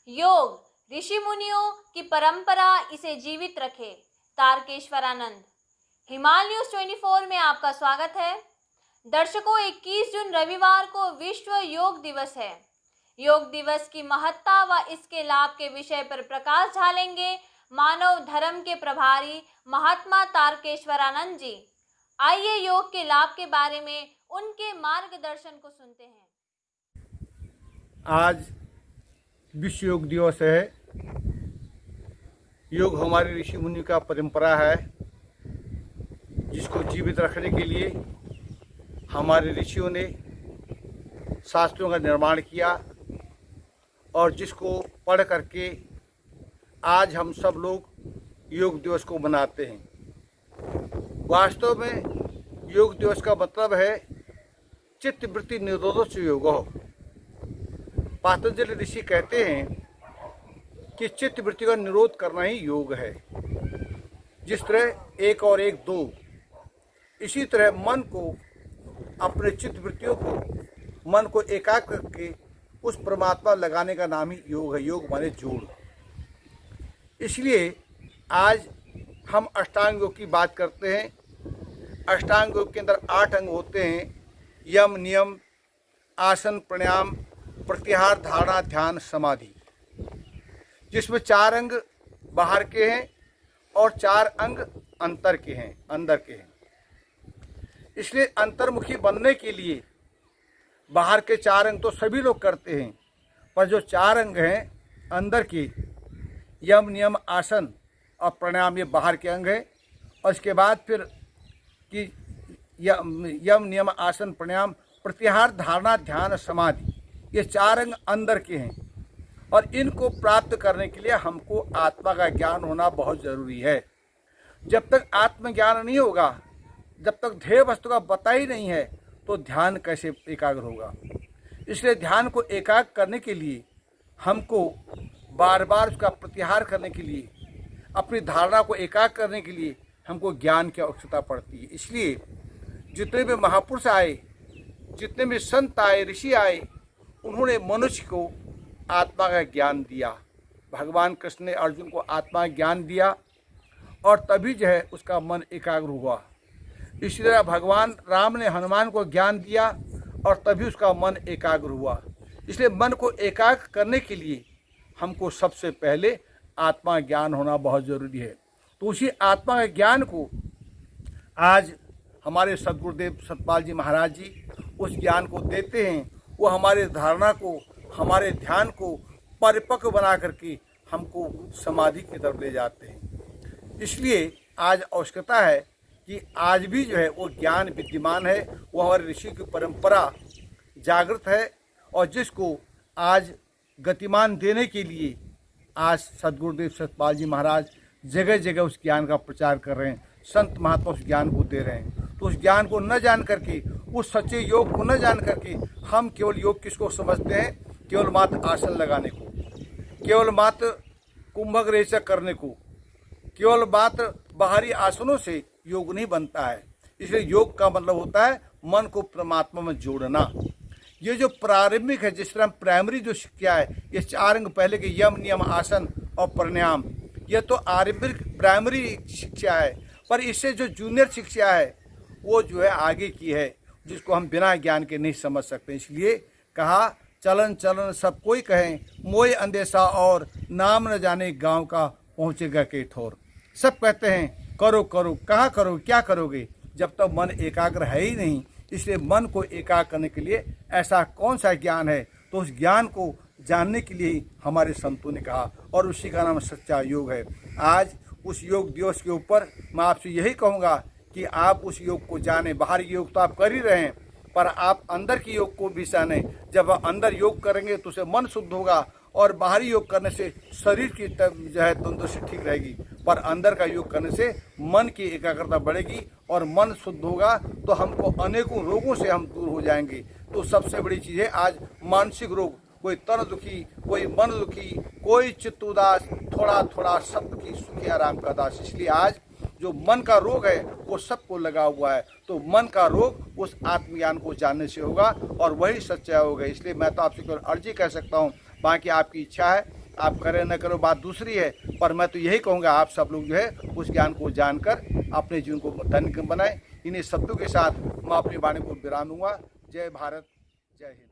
योग ऋषि मुनियों की परंपरा इसे जीवित रखे। तारकेश्वरानंद। हिमाल न्यूज 24 में आपका स्वागत है। दर्शकों, 21 जून रविवार को विश्व योग दिवस है। योग दिवस की महत्ता व इसके लाभ के विषय पर प्रकाश डालेंगे मानव धर्म के प्रभारी महात्मा तारकेश्वरानंद जी। आइए योग के लाभ के बारे में उनके मार्गदर्शन को सुनते हैं। आज विश्व योग दिवस है। योग हमारे ऋषि मुनि का परंपरा है, जिसको जीवित रखने के लिए हमारे ऋषियों ने शास्त्रों का निर्माण किया और जिसको पढ़ करके आज हम सब लोग योग दिवस को मनाते हैं। वास्तव में योग दिवस का मतलब है चित्त वृत्ति निरोधो योग। पतंजलि ऋषि कहते हैं कि चित्त वृत्ति का निरोध करना ही योग है। जिस तरह 1 और 1 2, इसी तरह मन को, अपने चित्त वृत्तियों को, मन को एकाग्र करके उस परमात्मा लगाने का नाम ही योग है। योग माने जोड़। इसलिए आज हम अष्टांग योग की बात करते हैं। अष्टांग योग के अंदर 8 अंग होते हैं। यम, नियम, आसन, प्राणायाम, प्रत्याहार, धारणा, ध्यान, समाधि, जिसमें 4 अंग बाहर के हैं और 4 अंग अंतर के हैं, अंदर के हैं। इसलिए अंतर्मुखी बनने के लिए बाहर के 4 अंग तो सभी लोग करते हैं, पर जो 4 अंग हैं अंदर के, यम, नियम, आसन और प्राणायाम, ये बाहर के अंग हैं। और इसके बाद फिर कि यम, नियम, आसन, प्राणायाम, प्रत्याहार, धारणा, ध्यान, समाधि, ये 4 अंग अंदर के हैं। और इनको प्राप्त करने के लिए हमको आत्मा का ज्ञान होना बहुत ज़रूरी है। जब तक आत्मज्ञान नहीं होगा, जब तक ध्येय वस्तु का पता ही नहीं है, तो ध्यान कैसे एकाग्र होगा। इसलिए ध्यान को एकाग्र करने के लिए हमको बार बार उसका प्रत्याहार करने के लिए, अपनी धारणा को एकाग्र करने के लिए हमको ज्ञान की आवश्यकता पड़ती है। इसलिए जितने भी महापुरुष आए, जितने भी संत आए, ऋषि आए, उन्होंने मनुष्य को आत्मा का ज्ञान दिया। भगवान कृष्ण ने अर्जुन को आत्मा का ज्ञान दिया और तभी जो है उसका मन एकाग्र हुआ। इसी तरह भगवान राम ने हनुमान को ज्ञान दिया और तभी उसका मन एकाग्र हुआ। इसलिए मन को एकाग्र करने के लिए हमको सबसे पहले आत्मा ज्ञान होना बहुत ज़रूरी है। तो उसी आत्मा के ज्ञान को आज हमारे सदगुरुदेव सतपाल जी महाराज जी उस ज्ञान को देते हैं। वो हमारे धारणा को, हमारे ध्यान को परिपक्व बना करके हमको समाधि की तरफ ले जाते हैं। इसलिए आज आवश्यकता है कि आज भी जो है वो ज्ञान विद्यमान है, वो हमारे ऋषि की परंपरा जागृत है और जिसको आज गतिमान देने के लिए आज सदगुरुदेव सतपाल जी महाराज जगह जगह उस ज्ञान का प्रचार कर रहे हैं। संत महात्मा उस ज्ञान को दे रहे हैं। तो उस ज्ञान को न जान करके, उस सच्चे योग को न जान करके हम केवल योग किसको समझते हैं? केवल मात्र आसन लगाने को, केवल मात्र कुंभक रेचक करने को, केवल मात्र बाहरी आसनों से योग नहीं बनता है। इसलिए योग का मतलब होता है मन को परमात्मा में जोड़ना। ये जो प्रारंभिक है, जिस तरह प्राइमरी जो शिक्षा है, ये 4 अंग पहले के यम, नियम, आसन और प्राणायाम, ये तो आरंभिक प्राइमरी शिक्षा है। पर इससे जो जूनियर शिक्षा है वो जो है आगे की है, जिसको हम बिना ज्ञान के नहीं समझ सकते। इसलिए कहा, चलन चलन सब कोई कहें, मोय अंदेशा और नाम न जाने गांव का पहुँचेगा के ठोर। सब कहते हैं करो करो, कहाँ करो, क्या करोगे, जब तक मन एकाग्र है ही नहीं। इसलिए मन को एकाग्र करने के लिए ऐसा कौन सा ज्ञान है? तो उस ज्ञान को जानने के लिए हमारे संतों ने कहा, और उसी का नाम सच्चा योग है। आज उस योग दिवस के ऊपर मैं आपसे यही कहूँगा कि आप उस योग को जानें। बाहर योग तो आप कर ही रहे हैं, पर आप अंदर की योग को भी जानें। जब आप अंदर योग करेंगे तो उससे मन शुद्ध होगा, और बाहरी योग करने से शरीर की जो है तंदुरुस्ती ठीक रहेगी, पर अंदर का योग करने से मन की एकाग्रता बढ़ेगी और मन शुद्ध होगा, तो हमको अनेकों रोगों से हम दूर हो जाएंगे। तो सबसे बड़ी चीज़ है आज मानसिक रोग, कोई तन दुखी, कोई मन दुखी, कोई चित्त उदास, थोड़ा थोड़ा सब की सुखी आराम का दास। इसलिए आज जो मन का रोग है वो सबको लगा हुआ है। तो मन का रोग उस आत्मज्ञान को जानने से होगा और वही सच्चा योग है। इसलिए मैं तो आपसे केवल अर्जी कह सकता हूँ, बाकी आपकी इच्छा है। आप करें न करो बात दूसरी है, पर मैं तो यही कहूँगा आप सब लोग जो है उस ज्ञान को जानकर अपने जीवन को धन्य बनाएं। इन्हीं शब्दों के साथ मैं अपनी वाणी को विराम दूंगा। जय भारत, जय हिंद।